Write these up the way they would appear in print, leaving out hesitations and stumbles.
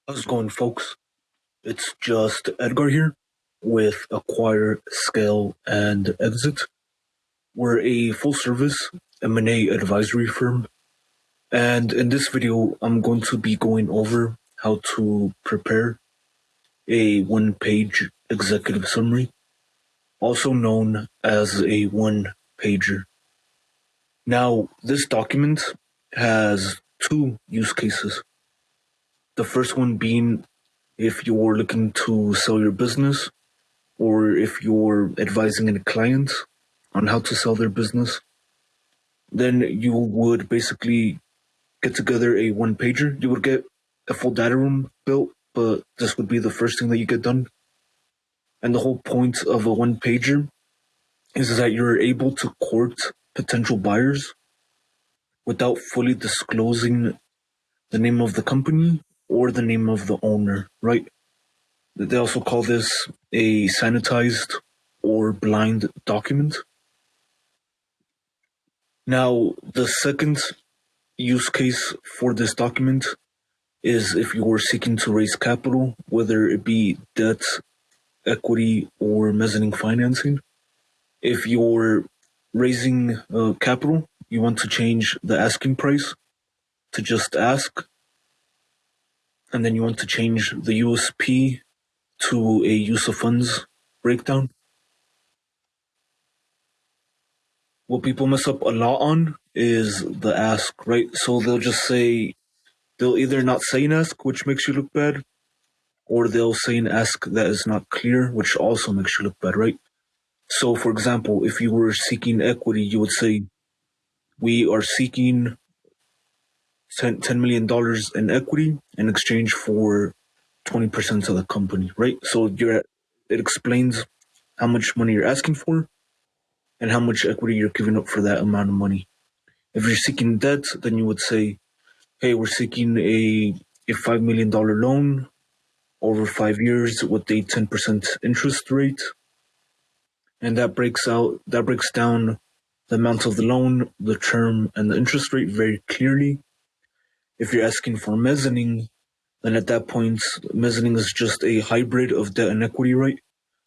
How's it going, folks? It's just Edgar here with Acquire, Scale, and Exit. We're a full-service M&A advisory firm, and in this video, I'm going to be going over how to prepare a one-page executive summary, also known as a one-pager. Now, this document has two use cases. The first one being if you're looking to sell your business or if you're advising a client on how to sell their business, then you would basically get together a one pager. You would get a full data room built, but this would be the first thing that you get done. And the whole point of a one pager is that you're able to court potential buyers without fully disclosing the name of the company or the name of the owner, right? They also call this a sanitized or blind document. Now, the second use case for this document is if you're seeking to raise capital, whether it be debt, equity, or mezzanine financing. If you're raising capital, you want to change the asking price to just ask, and then you want to change the USP to a use of funds breakdown. What people mess up a lot on is the ask, right? So they'll either not say an ask, which makes you look bad, or they'll say an ask that is not clear, which also makes you look bad, right? So, for example, if you were seeking equity, you would say, we are seeking $10 million in equity in exchange for 20% of the company, right? So it explains how much money you're asking for and how much equity you're giving up for that amount of money. If you're seeking debt, then you would say, hey, we're seeking a $5 million loan over 5 years with a 10% interest rate. And that breaks down the amount of the loan, the term, and the interest rate very clearly. If you're asking for mezzanine, then at that point, mezzanine is just a hybrid of debt and equity, right?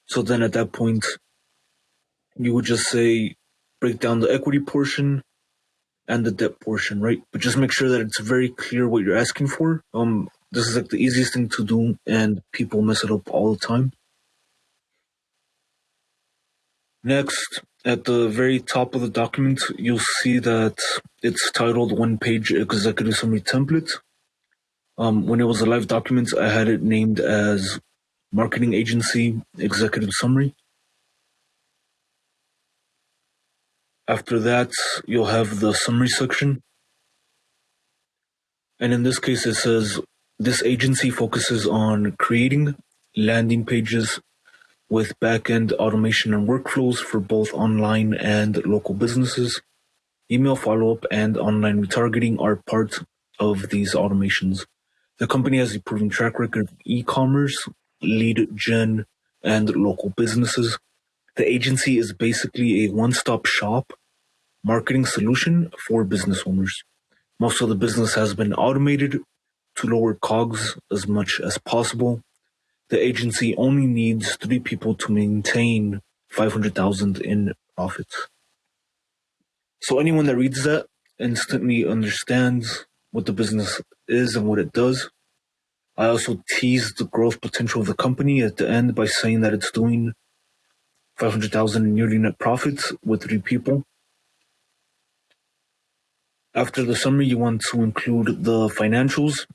So then at that point, you would just say, break down the equity portion and the debt portion, right? But just make sure that it's very clear what you're asking for. This is like the easiest thing to do, and people mess it up all the time. Next, at the very top of the document, you'll see that it's titled One Page Executive Summary Template. When it was a live document, I had it named as Marketing Agency Executive Summary. After that, you'll have the summary section. And in this case, it says, this agency focuses on creating landing pages with back-end automation and workflows for both online and local businesses. Email follow-up and online retargeting are part of these automations. The company has a proven track record of e-commerce, lead gen, and local businesses. The agency is basically a one-stop shop marketing solution for business owners. Most of the business has been automated to lower COGS as much as possible. The agency only needs 3 people to maintain $500,000 in profits. So anyone that reads that instantly understands what the business is and what it does. I also tease the growth potential of the company at the end by saying that it's doing $500,000 in yearly net profits with 3 people. After the summary, you want to include the financials.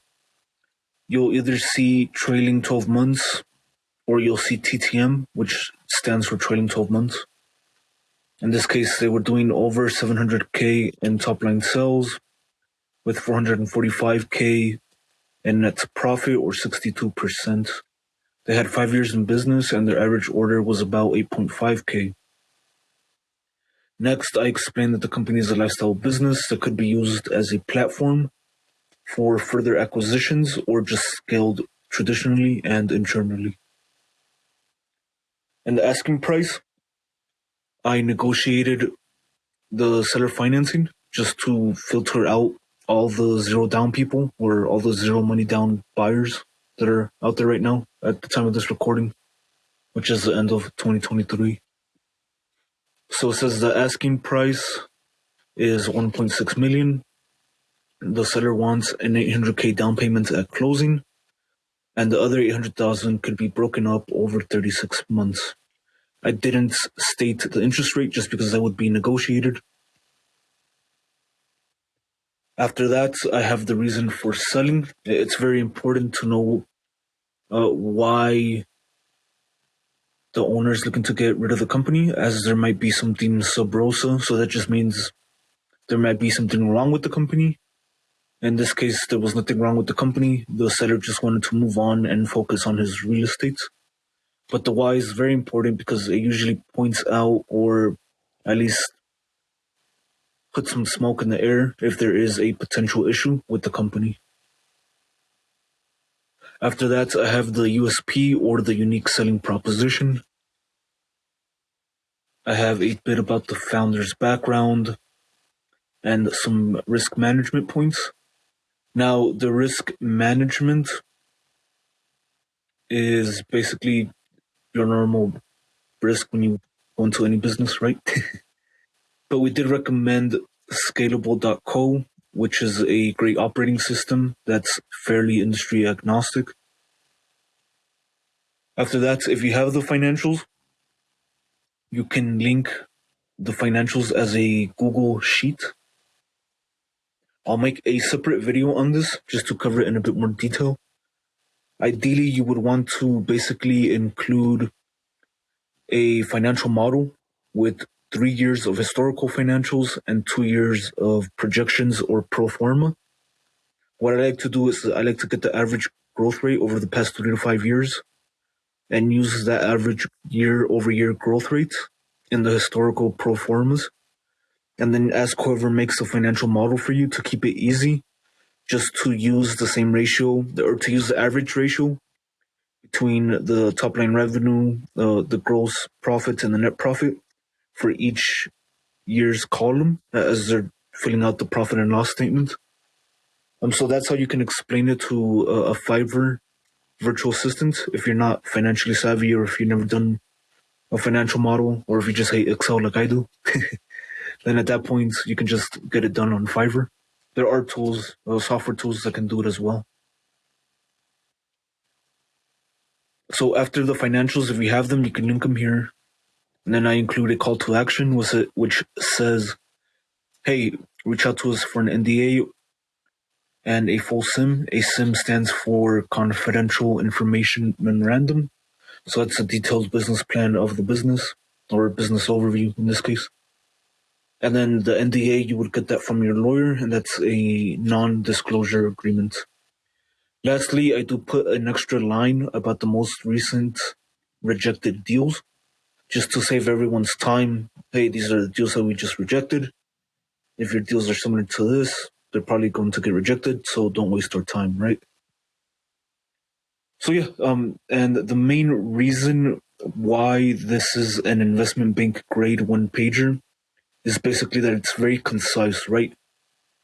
You'll either see trailing 12 months or you'll see TTM, which stands for trailing 12 months. In this case, they were doing over $700K in top line sales with $445K in net profit, or 62%. They had 5 years in business and their average order was about 8.5K. Next, I explained that the company is a lifestyle business that could be used as a platform for further acquisitions or just scaled traditionally and internally. And the asking price, I negotiated the seller financing just to filter out all the zero down people or all the zero money down buyers. that are out there right now at the time of this recording, which is the end of 2023. So it says the asking price is 1.6 million. The seller wants an 800K down payment at closing, and the other 800,000 could be broken up over 36 months. I didn't state the interest rate just because that would be negotiated. After that, I have the reason for selling. It's very important to know why the owner is looking to get rid of the company, as there might be something sub rosa. So that just means there might be something wrong with the company. In this case, there was nothing wrong with the company. The seller just wanted to move on and focus on his real estate. But the why is very important because it usually points out, or at least put some smoke in the air if there is a potential issue with the company. After that, I have the USP, or the unique selling proposition. I have a bit about the founder's background and some risk management points. Now, the risk management is basically your normal risk when you go into any business, right? But we did recommend scalable.co, which is a great operating system that's fairly industry agnostic. After that, if you have the financials, you can link the financials as a Google Sheet. I'll make a separate video on this just to cover it in a bit more detail. Ideally, you would want to basically include a financial model with 3 years of historical financials and 2 years of projections or pro forma. What I like to do is I like to get the average growth rate over the past 3 to 5 years and use that average year-over-year growth rate in the historical pro formas. And then ask whoever makes a financial model for you to keep it easy, just to use the same ratio, or to use the average ratio between the top line revenue, the gross profit, and the net profit for each year's column as they're filling out the profit and loss statement. So that's how you can explain it to a Fiverr virtual assistant if you're not financially savvy, or if you've never done a financial model, or if you just hate Excel like I do. Then at that point, you can just get it done on Fiverr. There are tools, software tools that can do it as well. So after the financials, if you have them, you can link them here. And then I include a call to action which says, hey, reach out to us for an NDA and a full SIM. A SIM stands for Confidential Information Memorandum. So that's a detailed business plan of the business, or business overview in this case. And then the NDA, you would get that from your lawyer, and that's a non-disclosure agreement. Lastly, I do put an extra line about the most recent rejected deals, just to save everyone's time. Hey, these are the deals that we just rejected. If your deals are similar to this, they're probably going to get rejected, so don't waste our time, right? So yeah, and the main reason why this is an investment bank grade one pager is basically that it's very concise, right?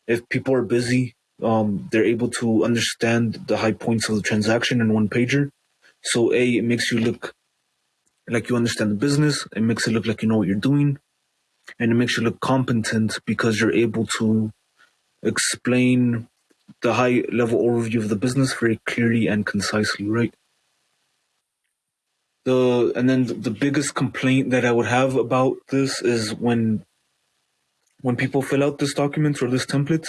If people are busy, they're able to understand the high points of the transaction in one pager. So it makes you look like you understand the business. It makes it look like you know what you're doing, and it makes you look competent because you're able to explain the high level overview of the business very clearly and concisely, right? The biggest complaint that I would have about this is when people fill out this document or this template,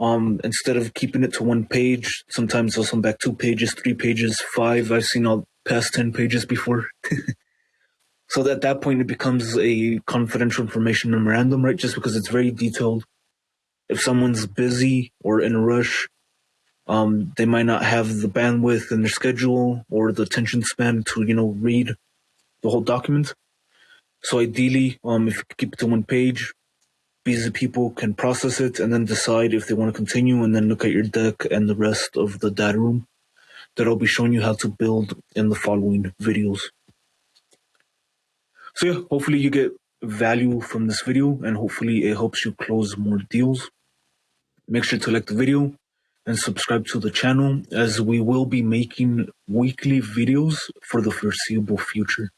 instead of keeping it to one page, sometimes they'll send back 2 pages, 3 pages, 5. I've seen all past 10 pages before. So at that point, it becomes a confidential information memorandum, right? Just because it's very detailed. If someone's busy or in a rush, they might not have the bandwidth in their schedule or the attention span to, read the whole document. So ideally, if you keep it to one page, busy people can process it and then decide if they want to continue, and then look at your deck and the rest of the data room that I'll be showing you how to build in the following videos. So yeah, hopefully you get value from this video, and hopefully it helps you close more deals. Make sure to like the video, and subscribe to the channel, as we will be making weekly videos for the foreseeable future.